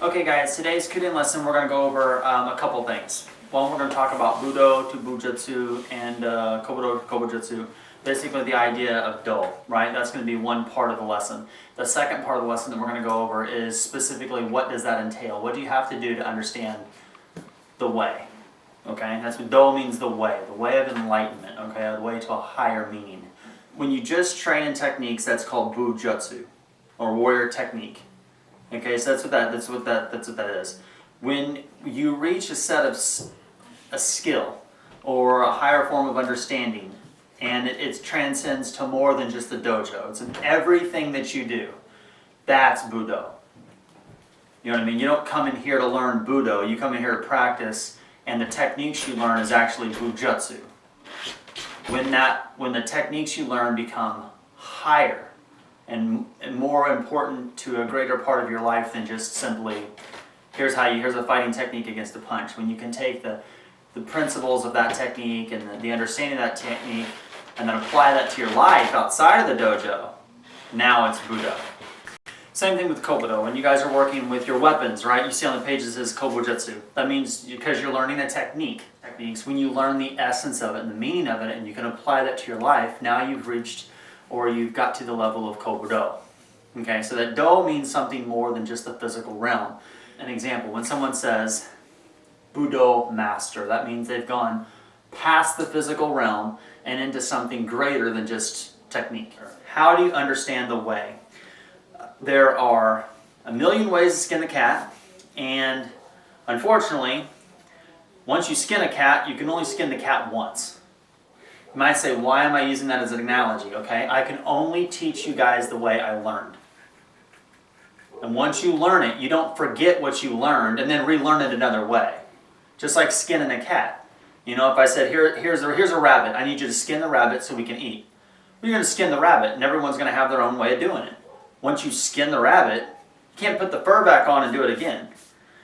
Okay guys, today's Kuden lesson we're going to go over a couple things. One, we're going to talk about Budo to Bujutsu and Kobudo to Cobra Jutsu. Basically the idea of Do, right? That's going to be one part of the lesson. The second part of the lesson that we're going to go over is specifically what does that entail? What do you have to do to understand the way? Okay, that's what Do means, the way of enlightenment, okay, the way to a higher meaning. When you just train in techniques, that's called Bujutsu, or warrior technique. Okay, so that's what that is. When you reach a set of a skill or a higher form of understanding, and it transcends to more than just the dojo. It's in everything that you do. That's Budo. You know what I mean? You don't come in here to learn Budo. You come in here to practice, and the techniques you learn is actually Bujutsu. When the techniques you learn become higher and more important to a greater part of your life than just simply here's a fighting technique against a punch. When you can take the principles of that technique and the understanding of that technique and then apply that to your life outside of the dojo, now it's Budo. Same thing with Kobudo. When you guys are working with your weapons, right? You see on the pages it says Cobra Jutsu. That means because you're learning a techniques, when you learn the essence of it and the meaning of it and you can apply that to your life, now you've reached or you've got to the level of Kobudo. Okay, so that Do means something more than just the physical realm. An example, when someone says Budo master, that means they've gone past the physical realm and into something greater than just technique. How do you understand the way? There are a million ways to skin a cat, and unfortunately, once you skin a cat, you can only skin the cat once. You might say, why am I using that as an analogy? Okay, I can only teach you guys the way I learned. And once you learn it, you don't forget what you learned and then relearn it another way. Just like skinning a cat. You know, if I said, here's a rabbit, I need you to skin the rabbit so we can eat. Well, you're going to skin the rabbit, and everyone's going to have their own way of doing it. Once you skin the rabbit, you can't put the fur back on and do it again.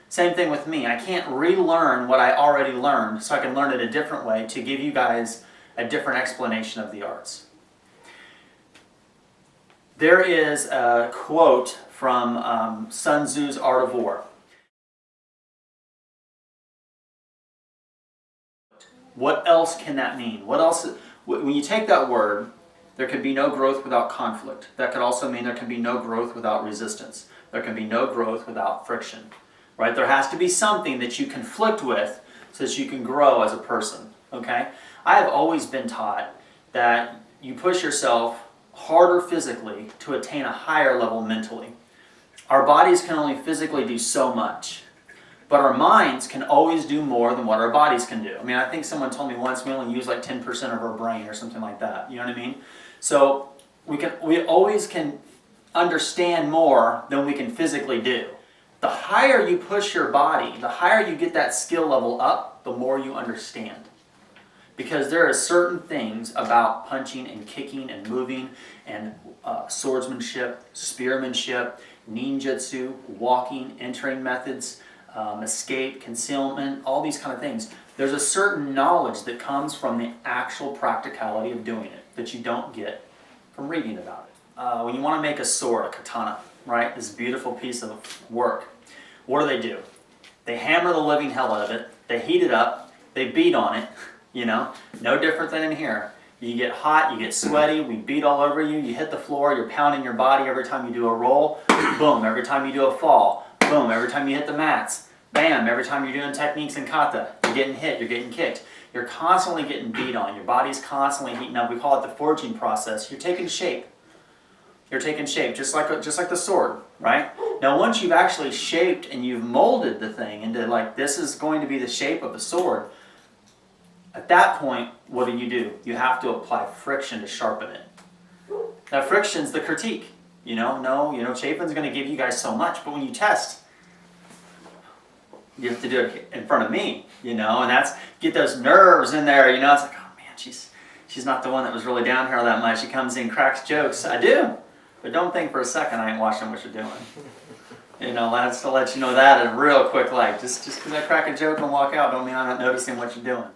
Same thing with me. I can't relearn what I already learned, so I can learn it a different way to give you guys a different explanation of the arts. There is a quote from Sun Tzu's Art of War. What else can that mean? What else? When you take that word, there can be no growth without conflict. That could also mean there can be no growth without resistance. There can be no growth without friction. Right? There has to be something that you conflict with so that you can grow as a person. Okay? I have always been taught that you push yourself harder physically to attain a higher level mentally. Our bodies can only physically do so much, but our minds can always do more than what our bodies can do. I mean, I think someone told me once we only use like 10% of our brain or something like that. You know what I mean? So we always can understand more than we can physically do. The higher you push your body, the higher you get that skill level up, the more you understand. Because there are certain things about punching and kicking and moving and swordsmanship, spearmanship, ninjutsu, walking, entering methods, escape, concealment, all these kind of things. There's a certain knowledge that comes from the actual practicality of doing it that you don't get from reading about it. When you want to make a sword, a katana, right, this beautiful piece of work, what do? They hammer the living hell out of it, they heat it up, they beat on it. You know, no different than in here. You get hot, you get sweaty, we beat all over you, you hit the floor, you're pounding your body every time you do a roll, boom, every time you do a fall, boom, every time you hit the mats, bam, every time you're doing techniques in kata, you're getting hit, you're getting kicked. You're constantly getting beat on, your body's constantly heating up. We call it the forging process. You're taking shape. You're taking shape, just like the sword, right? Now once you've actually shaped and you've molded the thing into like, this is going to be the shape of the sword, at that point, what do? You have to apply friction to sharpen it. That friction's the critique. Chapin's going to give you guys so much, but when you test, you have to do it in front of me, and that's, get those nerves in there, it's like, oh man, she's not the one that was really down here that much. She comes in, cracks jokes. I do, but don't think for a second I ain't watching what you're doing. That's to let you know that in real quick, like, just because I crack a joke and walk out don't mean I'm not noticing what you're doing.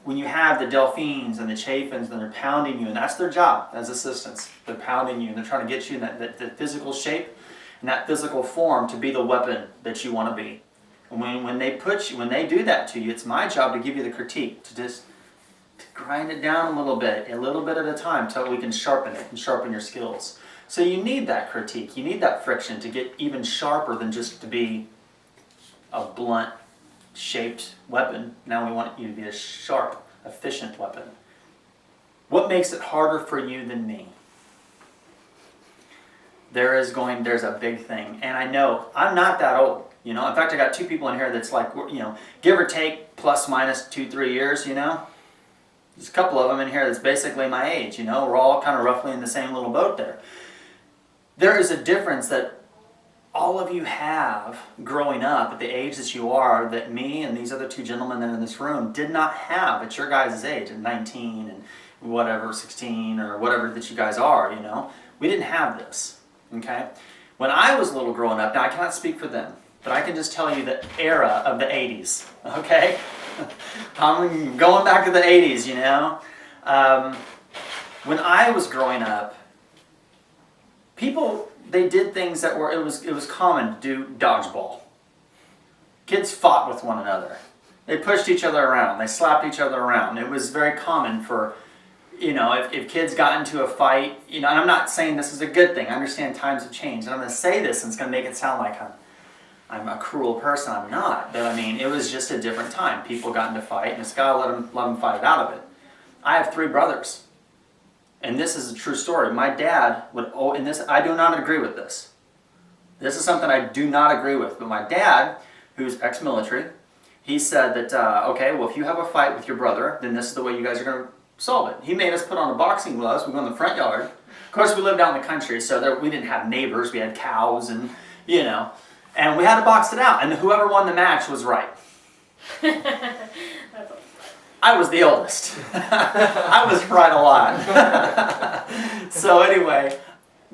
When you have the Delphines and the Chafins and they're pounding you, and that's their job as assistants. They're pounding you and they're trying to get you in that physical shape. and that physical form to be the weapon that you want to be. And when they do that to you, it's my job to give you the critique, to grind it down a little bit at a time, till we can sharpen it and sharpen your skills. So you need that critique, you need that friction to get even sharper than just to be a blunt shaped weapon. Now we want you to be a sharp, efficient weapon. What makes it harder for you than me? There's a big thing, and I know I'm not that old. In fact, I got 2 people in here that's like, give or take plus minus 2-3 years. There's a couple of them in here that's basically my age. We're all kind of roughly in the same little boat there. There is a difference that all of you have growing up at the age that you are, that me and these other 2 gentlemen that are in this room did not have at your guys' age, at 19 and whatever, 16 or whatever that you guys are. We didn't have this. Okay? When I was little growing up, now I cannot speak for them, but I can just tell you the era of the 80s, okay? I'm going back to the 80s, When I was growing up, people, they did things that were, it was common to do dodgeball. Kids fought with one another. They pushed each other around. They slapped each other around. It was very common for, if kids got into a fight, and I'm not saying this is a good thing. I understand times have changed. And I'm going to say this, and it's going to make it sound like I'm a cruel person. I'm not. But it was just a different time. People got into fight, and it's got to let them fight it out of it. I have 3 brothers. And this is a true story. My dad would, and this, I do not agree with this. This is something I do not agree with. But my dad, who's ex-military, he said that, okay, well, if you have a fight with your brother, then this is the way you guys are going to solve it. He made us put on the boxing gloves. We go in the front yard. Of course, we lived out in the country, so we didn't have neighbors. We had cows and, and we had to box it out. And whoever won the match was right. I was the oldest. I was right a lot. So anyway,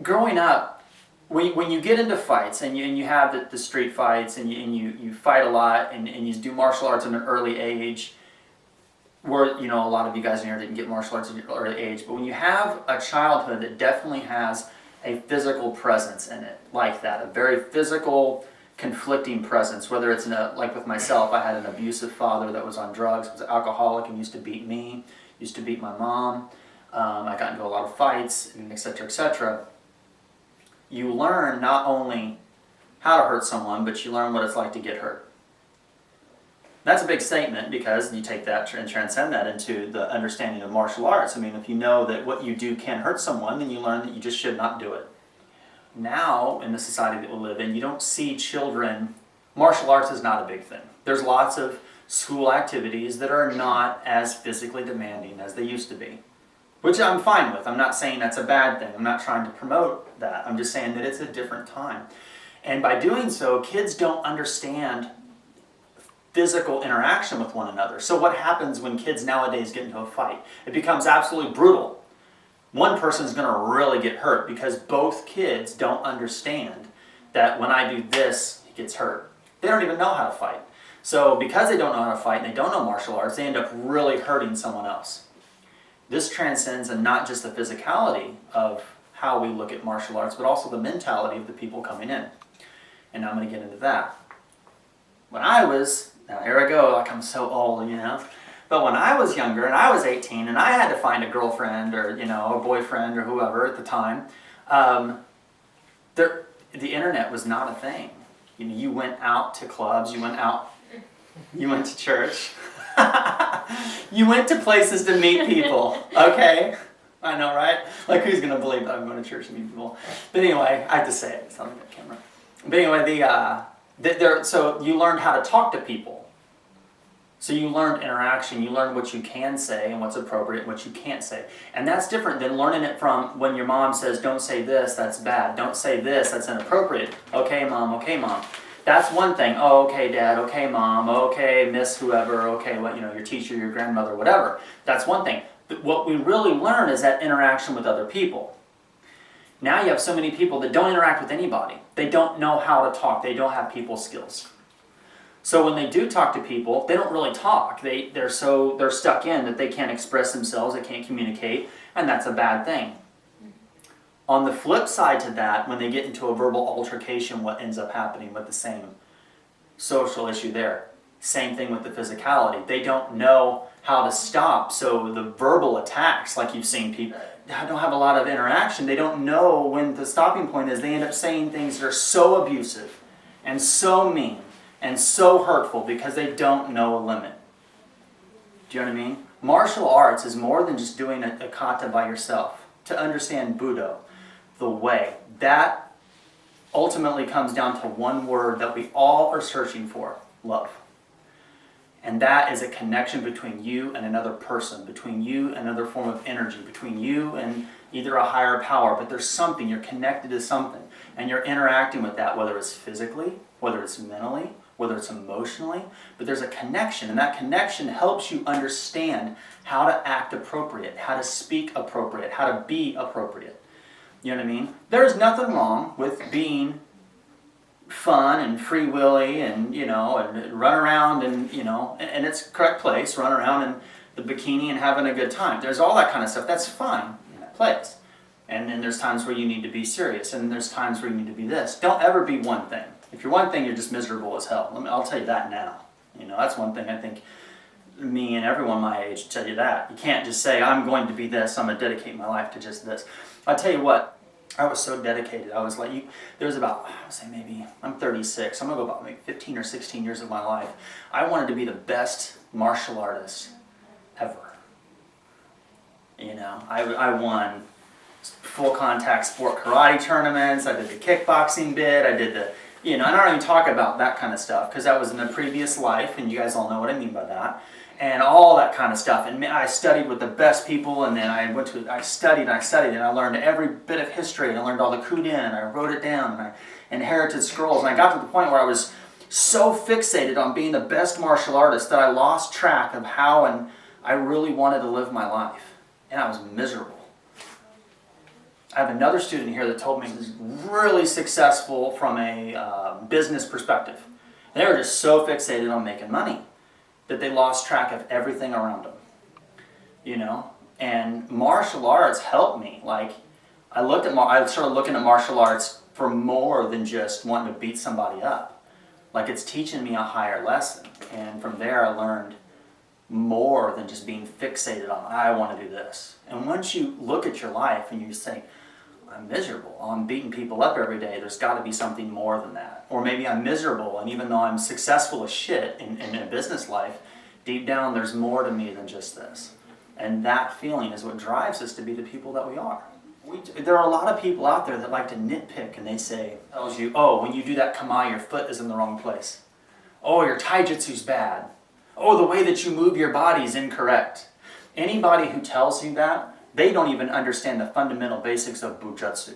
growing up, when you get into fights and you have the street fights and you fight a lot and you do martial arts at an early age, where a lot of you guys in here didn't get martial arts at an early age, but when you have a childhood that definitely has a physical presence in it, like that, a very physical, conflicting presence, whether it's like with myself, I had an abusive father that was on drugs, was an alcoholic, and used to beat me, used to beat my mom. I got into a lot of fights, and et cetera, et cetera. You learn not only how to hurt someone, but you learn what it's like to get hurt. That's a big statement, because you take that and transcend that into the understanding of martial arts. If you know that what you do can hurt someone, then you learn that you just should not do it. Now, in the society that we live in, you don't see children, martial arts is not a big thing. There's lots of school activities that are not as physically demanding as they used to be, which I'm fine with. I'm not saying that's a bad thing. I'm not trying to promote that. I'm just saying that it's a different time. And by doing so, kids don't understand physical interaction with one another. So what happens when kids nowadays get into a fight? It becomes absolutely brutal. One person's going to really get hurt because both kids don't understand that when I do this, he gets hurt. They don't even know how to fight. So because they don't know how to fight and they don't know martial arts, they end up really hurting someone else. This transcends and not just the physicality of how we look at martial arts, but also the mentality of the people coming in. And now I'm going to get into that. Now here I go, like I'm so old, But when I was younger, and I was 18, and I had to find a girlfriend or, a boyfriend or whoever at the time, the internet was not a thing. You went out to clubs, you went to church. You went to places to meet people, okay? I know, right? Like, who's going to believe that I'm going to church to meet people? But anyway, I have to say it. It's on the camera. But anyway, so you learned how to talk to people. So you learned interaction, you learned what you can say and what's appropriate and what you can't say. And that's different than learning it from when your mom says, don't say this, that's bad. Don't say this, that's inappropriate. Okay, mom, okay, mom. That's one thing. Oh, okay, dad, okay, mom, okay, miss whoever, okay, your teacher, your grandmother, whatever. That's one thing. But what we really learn is that interaction with other people. Now you have so many people that don't interact with anybody. They don't know how to talk. They don't have people skills. So when they do talk to people, they don't really talk. They're stuck in that they can't express themselves, they can't communicate, and that's a bad thing. On the flip side to that, when they get into a verbal altercation, what ends up happening with the same social issue there? Same thing with the physicality. They don't know how to stop, so the verbal attacks, like you've seen people, don't have a lot of interaction. They don't know when the stopping point is. They end up saying things that are so abusive and so mean and so hurtful because they don't know a limit. Do you know what I mean? Martial arts is more than just doing a kata by yourself. To understand Budo, the way, that ultimately comes down to one word that we all are searching for: love. And that is a connection between you and another person, between you and another form of energy, between you and either a higher power, but there's something, you're connected to something, and you're interacting with that, whether it's physically, whether it's mentally, whether it's emotionally, but there's a connection, and that connection helps you understand how to act appropriate, how to speak appropriate, how to be appropriate. You know what I mean? There's nothing wrong with being fun and free willy and, you know, and run around and, you know, in its correct place, run around in the bikini and having a good time. There's all that kind of stuff. That's fine in that place. And then there's times where you need to be serious, and there's times where you need to be this. Don't ever be one thing. If you're one thing, you're just miserable as hell. I'll tell you that now. You know, that's one thing I think me and everyone my age tell you that. You can't just say, I'm going to be this, I'm going to dedicate my life to just this. I'll tell you what, I was so dedicated. I was like, there was about, I would say maybe, I'm 36, I'm going to go about maybe 15 or 16 years of my life. I wanted to be the best martial artist ever. You know, I won full contact sport karate tournaments, I did the kickboxing bit, I did the, you know, and I don't even talk about that kind of stuff because that was in a previous life, and you guys all know what I mean by that. And all that kind of stuff. And I studied with the best people, and then I studied, and I learned every bit of history, and I learned all the kuden, and I wrote it down, and I inherited scrolls. And I got to the point where I was so fixated on being the best martial artist that I lost track of how and I really wanted to live my life. And I was miserable. I have another student here that told me he was really successful from a business perspective. They were just so fixated on making money that they lost track of everything around them, you know? And martial arts helped me. Like, I started looking at martial arts for more than just wanting to beat somebody up. Like, it's teaching me a higher lesson. And from there, I learned more than just being fixated on, I want to do this. And once you look at your life and you say, I'm miserable, I'm beating people up every day, there's got to be something more than that. Or maybe I'm miserable, and even though I'm successful as shit in a business life, deep down there's more to me than just this. And that feeling is what drives us to be the people that we are. There are a lot of people out there that like to nitpick, and they say, tells you, oh, when you do that kama, your foot is in the wrong place. Oh, your taijutsu's bad. Oh, the way that you move your body is incorrect. Anybody who tells you that, they don't even understand the fundamental basics of Bujutsu.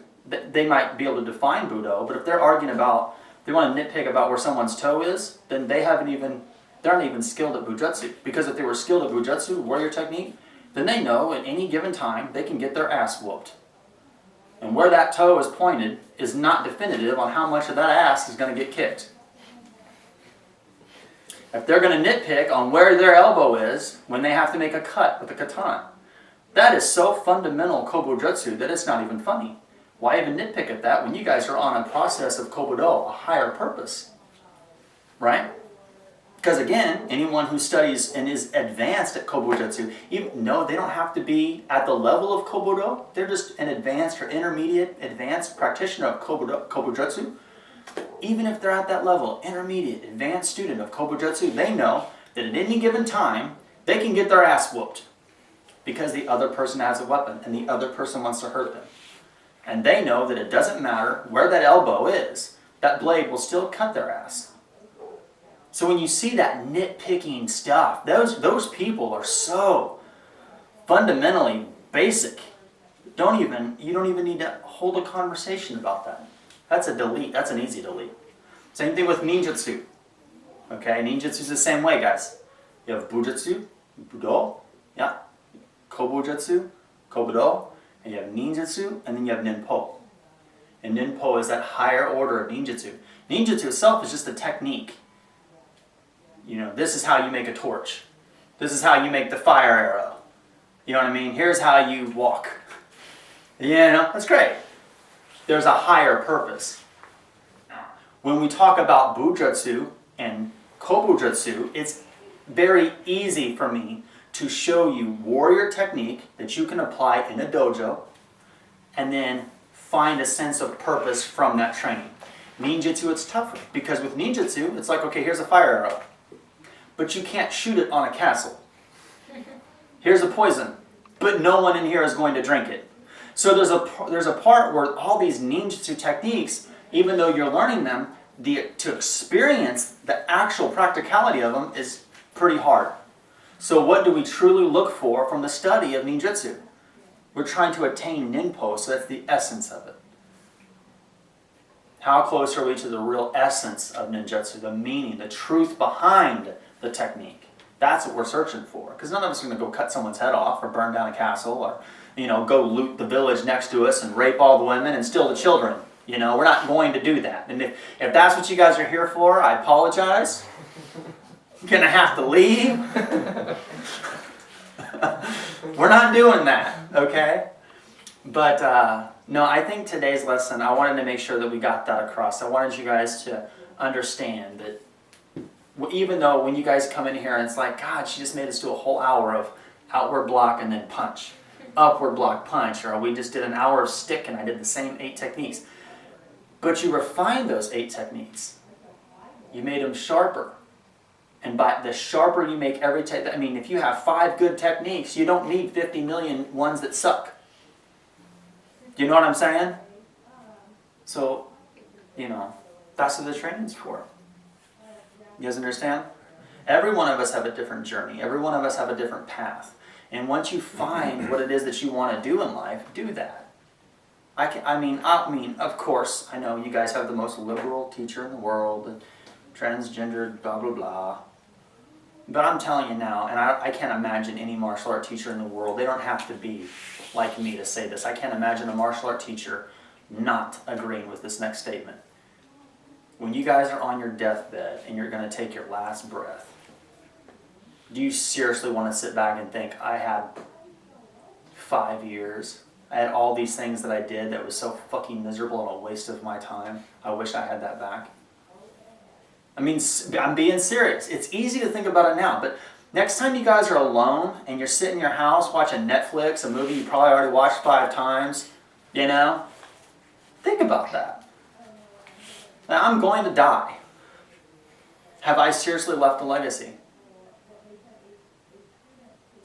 They might be able to define Budo, but if they're arguing about, they want to nitpick about where someone's toe is, then they aren't even skilled at Bujutsu. Because if they were skilled at Bujutsu, warrior technique, then they know at any given time they can get their ass whooped. And where that toe is pointed is not definitive on how much of that ass is going to get kicked. If they're going to nitpick on where their elbow is when they have to make a cut with a katana, that is so fundamental Cobra Jutsu that it's not even funny. Why even nitpick at that when you guys are on a process of Kobudo, a higher purpose? Right? Because again, anyone who studies and is advanced at Cobra Jutsu, they don't have to be at the level of Kobudo. They're just an advanced or intermediate advanced practitioner of Cobra Jutsu. Even if they're at that level, intermediate, advanced student of Cobra Jutsu, they know that at any given time, they can get their ass whooped. Because the other person has a weapon and the other person wants to hurt them. And they know that it doesn't matter where that elbow is, that blade will still cut their ass. So when you see that nitpicking stuff, those people are so fundamentally basic. You don't even need to hold a conversation about that. That's a delete. That's an easy delete. Same thing with ninjutsu. Okay, ninjutsu is the same way, guys. You have Bujutsu, Budo, yeah. Cobra Jutsu, Kobudo, and you have Ninjutsu, and then you have Ninpo. And Ninpo is that higher order of Ninjutsu. Ninjutsu itself is just a technique. You know, this is how you make a torch. This is how you make the fire arrow. You know what I mean? Here's how you walk. You know, that's great. there's a higher purpose. When we talk about Bujutsu and Kobujutsu, it's very easy for me to show you warrior technique that you can apply in a dojo and then find a sense of purpose from that training. Ninjutsu, it's tougher because with ninjutsu, it's like, okay, here's a fire arrow, but you can't shoot it on a castle. Here's a poison, but no one in here is going to drink it. So there's a part where all these ninjutsu techniques, even though you're learning them, to experience the actual practicality of them is pretty hard. So what do we truly look for from the study of ninjutsu? We're trying to attain Ninpo, so that's the essence of it. How close are we to the real essence of ninjutsu, the meaning, the truth behind the technique? That's what we're searching for. Because none of us are going to go cut someone's head off or burn down a castle or, go loot the village next to us and rape all the women and steal the children. We're not going to do that. And if that's what you guys are here for, I apologize. I'm going to have to leave. We're not doing that, okay? But no, I think today's lesson, I wanted to make sure that we got that across. I wanted you guys to understand that even though when you guys come in here and it's like, God, she just made us do a whole hour of outward block and then punch, upward block, punch, or we just did an hour of stick and I did the same 8 techniques. But you refined those 8 techniques. You made them sharper. And by the sharper you make every technique, if you have 5 good techniques, you don't need 50 million ones that suck. Do you know what I'm saying? So, that's what the training's for. You guys understand? Every one of us have a different journey. Every one of us have a different path. And once you find what it is that you want to do in life, do that. Of course, I know you guys have the most liberal teacher in the world, and transgender, blah, blah, blah. But I'm telling you now, and I can't imagine any martial art teacher in the world, they don't have to be like me to say this. I can't imagine a martial art teacher not agreeing with this next statement. When you guys are on your deathbed and you're going to take your last breath, do you seriously want to sit back and think, I had 5 years, I had all these things that I did that was so fucking miserable and a waste of my time. I wish I had that back. I'm being serious. It's easy to think about it now, but next time you guys are alone and you're sitting in your house watching Netflix, a movie you probably already watched 5 times, think about that. Now, I'm going to die. Have I seriously left a legacy?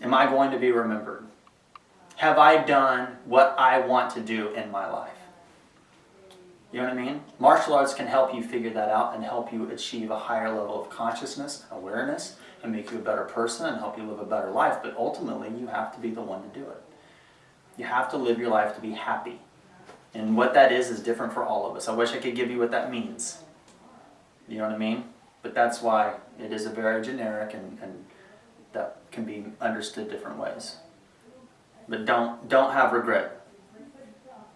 Am I going to be remembered? Have I done what I want to do in my life? You know what I mean? Martial arts can help you figure that out and help you achieve a higher level of consciousness, awareness, and make you a better person and help you live a better life. But ultimately, you have to be the one to do it. You have to live your life to be happy. And what that is different for all of us. I wish I could give you what that means. You know what I mean? But that's why it is a very generic and that can be understood different ways. But don't have regret.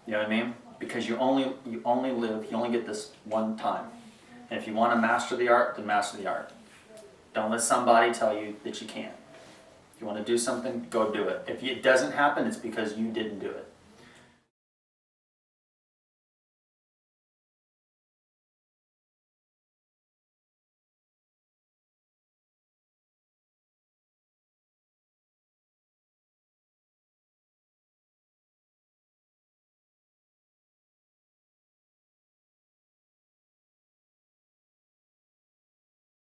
You know what I mean? Because you only live, you only get this one time. And if you want to master the art, then master the art. Don't let somebody tell you that you can't. If you want to do something, go do it. If it doesn't happen, it's because you didn't do it.